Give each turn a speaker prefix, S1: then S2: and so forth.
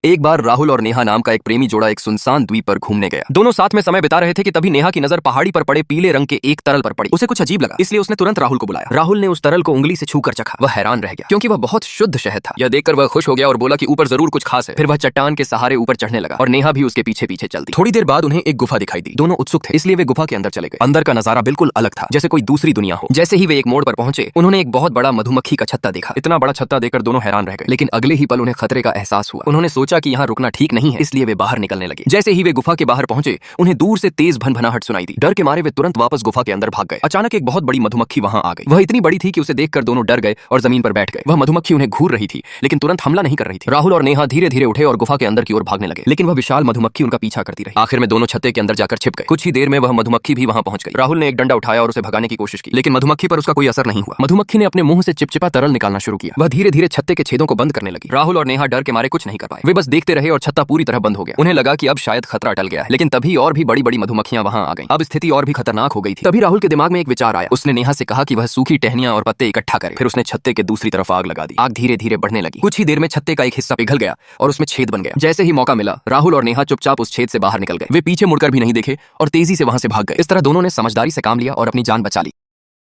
S1: एक बार राहुल और नेहा नाम का एक प्रेमी जोड़ा एक सुनसान द्वीप पर घूमने गया। दोनों साथ में समय बिता रहे थे कि तभी नेहा की नजर पहाड़ी पर पड़े पीले रंग के एक तरल पर पड़ी। उसे कुछ अजीब लगा, इसलिए उसने तुरंत राहुल को बुलाया। राहुल ने उस तरल को उंगली से छूकर चखा। वह हैरान रह गया क्योंकि वह बहुत शुद्ध शहद था। यह देखकर वह खुश हो गया और बोला कि ऊपर जरूर कुछ खास है। फिर वह चट्टान के सहारे ऊपर चढ़ने लगा और नेहा भी उसके पीछे पीछे चलती। थोड़ी देर बाद उन्हें एक गुफा दिखाई दी। दोनों उत्सुक थे, इसलिए वे गुफा के अंदर चले गए। अंदर का नजारा बिल्कुल अलग था, जैसे कोई दूसरी दुनिया हो। जैसे ही वे एक मोड़ पर पहुंचे, उन्होंने एक बहुत बड़ा मधुमक्खी का छत्ता देखा। इतना बड़ा छत्ता देखकर दोनों हैरान रह गए, लेकिन अगले ही पल उन्हें खतरे का एहसास हुआ। उन्होंने सोचा कि यहाँ रुकना ठीक नहीं है, इसलिए वे बाहर निकलने लगे। जैसे ही वे गुफा के बाहर पहुंचे, उन्हें दूर से तेज भनभनाहट सुनाई दी। डर के मारे वे तुरंत वापस गुफा के अंदर भाग गए। अचानक एक बहुत बड़ी मधुमक्खी वहां आ गई। वह इतनी बड़ी थी कि उसे देखकर दोनों डर गए और जमीन पर बैठ गए। वह मधुमक्खी उन्हें घूर रही थी, लेकिन तुरंत हमला नहीं कर रही थी। राहुल और नेहा धीरे धीरे उठे और गुफा के अंदर की ओर भागने लगे, लेकिन वह विशाल मधुमक्खी उनका पीछा करती रही। आखिर में दोनों छत्ते के अंदर जाकर छिप गए। कुछ ही देर में वह मधुमक्खी भी वहां पहुंच गई। राहुल ने एक डंडा उठाया और उसे भगाने की कोशिश की, लेकिन मधुमक्खी पर उसका कोई असर नहीं हुआ। मधुमक्खी ने अपने मुंह से चिपचिपा तरल निकालना शुरू किया। वह धीरे धीरे छत्ते के छेदों को बंद करने लगी। राहुल और नेहा डर के मारे कुछ नहीं कर पाए। वे बस देखते रहे और छत्ता पूरी तरह बंद हो गया। उन्हें लगा कि अब शायद खतरा टल गया है, लेकिन तभी और भी बड़ी बड़ी मधुमक्खियां वहां आ गईं। अब स्थिति और भी खतरनाक हो गई थी। तभी राहुल के दिमाग में एक विचार आया। उसने नेहा से कहा कि वह सूखी टहनियां और पत्ते इकट्ठा करे। फिर उसने छत्ते के दूसरी तरफ आग लगा दी। आग धीरे धीरे बढ़ने लगी। कुछ ही देर में छत्ते का एक हिस्सा पिघल गया और उसमें छेद बन गया। जैसे ही मौका मिला, राहुल और नेहा चुपचाप उस छेद से बाहर निकल गए। वे पीछे मुड़कर भी नहीं देखे और तेजी से वहां से भाग गए। इस तरह दोनों ने समझदारी से काम लिया और अपनी जान बचा ली।